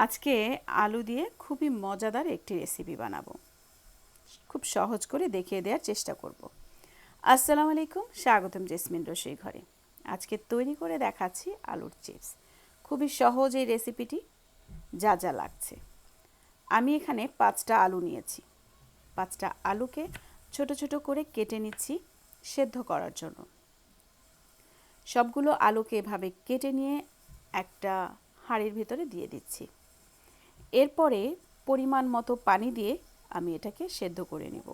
আজকে আলু দিয়ে খুবই মজাদার একটি রেসিপি বানাবো। খুব সহজ করে দেখিয়ে দেওয়ার চেষ্টা করব। আসসালামু আলাইকুম, স্বাগতম জেসমিন রসুই ঘরে। আজকে তৈরি করে দেখাচ্ছি আলুর চিপস। খুবই সহজ এই রেসিপিটি। যা যা লাগছে, আমি এখানে 5টা আলু নিয়েছি। 5টা আলুকে ছোট ছোট করে কেটে নিচ্ছি সেদ্ধ করার জন্য। সবগুলো আলুকে এভাবে কেটে নিয়ে একটা হাঁড়ির ভিতরে দিয়ে দিচ্ছি। এরপরে পরিমাণ মতো পানি দিয়ে আমি এটাকে সেদ্ধ করে নেব।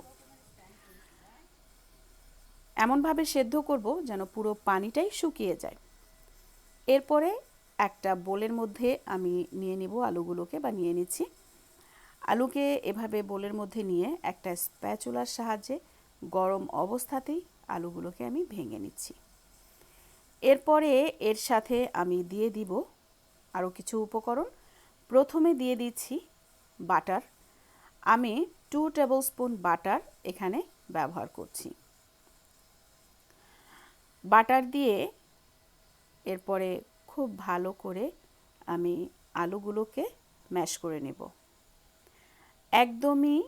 এমনভাবে সেদ্ধ করব যেন পুরো পানিটাই শুকিয়ে যায়। এরপরে একটা বোলের মধ্যে আমি নিয়ে নিব আলুগুলোকে, বা নিয়ে নিচ্ছি। আলুকে এভাবে বোলের মধ্যে নিয়ে একটা স্প্যাচুলার সাহায্যে গরম অবস্থাতেই আলুগুলোকে আমি ভেঙে নিচ্ছি। এরপরে এর সাথে আমি দিয়ে দিব আরও কিছু উপকরণ। প্রথমে দিয়ে দিচ্ছি বাটার। আমি 2 টেবিল স্পুন বাটার এখানে ব্যবহার করছি। বাটার দিয়ে এরপরে খুব ভালো করে আমি আলুগুলোকে ম্যাশ করে নেব। একদমই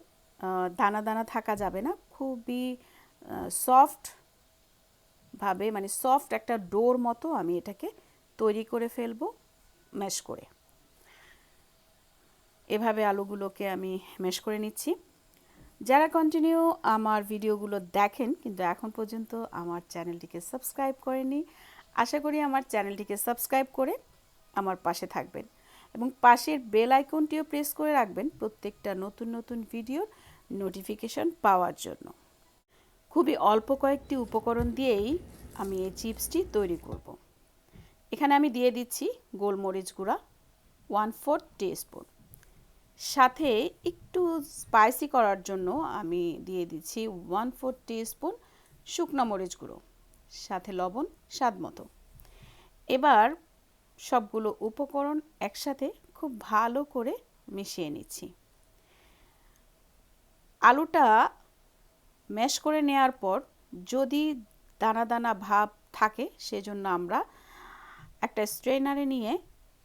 দানা দানা থাকা যাবে না, খুবই সফটভাবে, মানে সফট একটা ডোর মতো আমি এটাকে তৈরি করে ফেলবো ম্যাশ করে। এভাবে আলুগুলোকে আমি ম্যাশ করে নিচ্ছি। যারা কন্টিনিউ আমার ভিডিওগুলো দেখেন কিন্তু এখন পর্যন্ত আমার চ্যানেলটিকে সাবস্ক্রাইব করেনি, আশা করি আমার চ্যানেলটিকে সাবস্ক্রাইব করে আমার পাশে থাকবেন এবং পাশের বেল আইকনটিও প্রেস করে রাখবেন প্রত্যেকটা নতুন নতুন ভিডিওর নোটিফিকেশন পাওয়ার জন্য। খুবই অল্প কয়েকটি উপকরণ দিয়েই আমি এই চিপসটি তৈরি করব। এখানে আমি দিয়ে দিচ্ছি গোলমরিচ গুঁড়া 1/4 টিস্পুন। সাথে একটু স্পাইসি করার জন্য আমি দিয়ে দিচ্ছি 1/4 টিস্পুন শুকনো মরিচ গুঁড়ো, সাথে লবণ স্বাদ মতো। এবার সবগুলো উপকরণ একসাথে খুব ভালো করে মিশিয়ে নিচ্ছি। আলুটা ম্যাশ করে নেওয়ার পর যদি দানা দানা ভাব থাকে সেজন্য আমরা একটা স্ট্রেনারে নিয়ে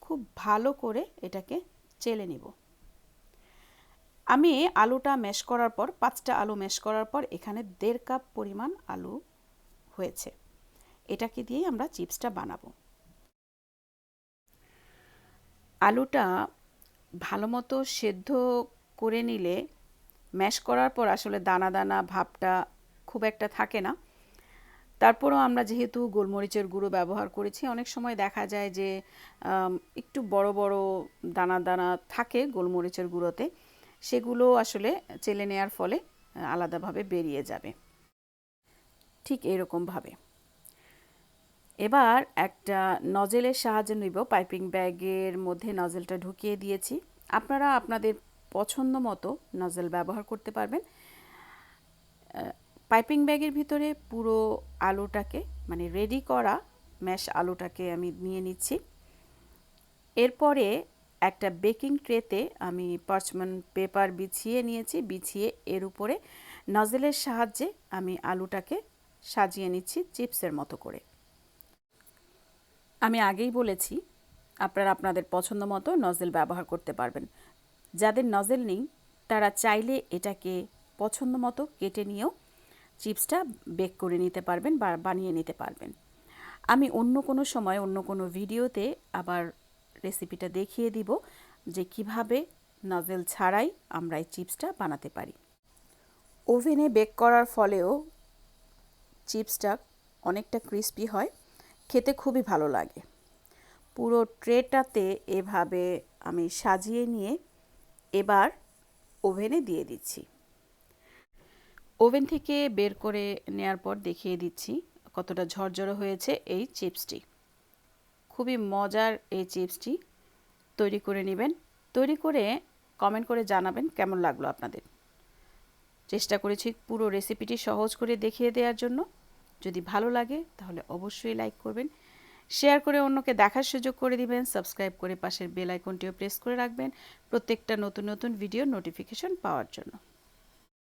খুব ভালো করে এটাকে চেলে নিব। আমি আলুটা ম্যাশ করার পর 5টা আলু ম্যাশ করার পর এখানে 1.5 কাপ পরিমাণ আলু হয়েছে। এটাকে দিয়ে আমরা চিপসটা বানাবো। আলুটা ভালো মতো সেদ্ধ করে নিলে ম্যাশ করার পর আসলে দানা দানা ভাবটা খুব একটা থাকে না। তারপরও আমরা যেহেতু গোলমরিচের গুঁড়ো ব্যবহার করেছি, অনেক সময় দেখা যায় যে একটু বড় বড় দানা দানা থাকে গোলমরিচের গুঁড়োতে, সেগুলো আসলে চেলে নেওয়ার ফলে আলাদাভাবে বেরিয়ে যাবে। ঠিক এরকমভাবে এবার একটা নজেলের সাহায্যে নিব। পাইপিং ব্যাগের মধ্যে নজেলটা ঢুকিয়ে দিয়েছি। আপনারা আপনাদের পছন্দ মতো নজেল ব্যবহার করতে পারবেন। পাইপিং ব্যাগের ভিতরে পুরো আলুটাকে, মানে রেডি করা ম্যাশ আলুটাকে আমি নিয়ে নিচ্ছি। এরপরে একটা বেকিং ট্রেতে আমি পার্চমেন্ট পেপার বিছিয়ে নিয়েছি। বিছিয়ে এর উপরে নজেলের সাহায্যে আমি আলুটাকে সাজিয়ে নিচ্ছি চিপসের মতো করে। আমি আগেই বলেছি আপনারা আপনাদের পছন্দ মতো নজেল ব্যবহার করতে পারবেন। যাদের নজেল নেই তারা চাইলে এটাকে পছন্দ মতো কেটে নিয়েও চিপসটা বেক করে নিতে পারবেন বা বানিয়ে নিতে পারবেন। আমি অন্য কোনো সময় অন্য কোনো ভিডিওতে আবার রেসিপিটা দেখিয়ে দিব যে কিভাবে নজেল ছাড়াই আমরা এই চিপসটা বানাতে পারি। ওভেনে বেক করার ফলেও চিপসটা অনেকটা ক্রিস্পি হয়, খেতে খুবই ভালো লাগে। পুরো ট্রেটাতে এভাবে আমি সাজিয়ে নিয়ে এবার ওভেনে দিয়ে দিচ্ছি। ওভেন থেকে বের করে নেওয়ার পর দেখিয়ে দিচ্ছি কতটা ঝরঝরে হয়েছে এই চিপসটি। খুবই মজার এই চিপসটি তৈরি করে নেবেন। তৈরি করে কমেন্ট করে জানাবেন কেমন লাগলো আপনাদের। চেষ্টা করেছি পুরো রেসিপিটি সহজ করে দেখিয়ে দেওয়ার জন্য। যদি ভালো লাগে তাহলে অবশ্যই লাইক করবেন, শেয়ার করে অন্যকে দেখার সুযোগ করে দিবেন, সাবস্ক্রাইব করে পাশের বেল আইকনটিও প্রেস করে রাখবেন প্রত্যেকটা নতুন নতুন ভিডিও নোটিফিকেশন পাওয়ার জন্য।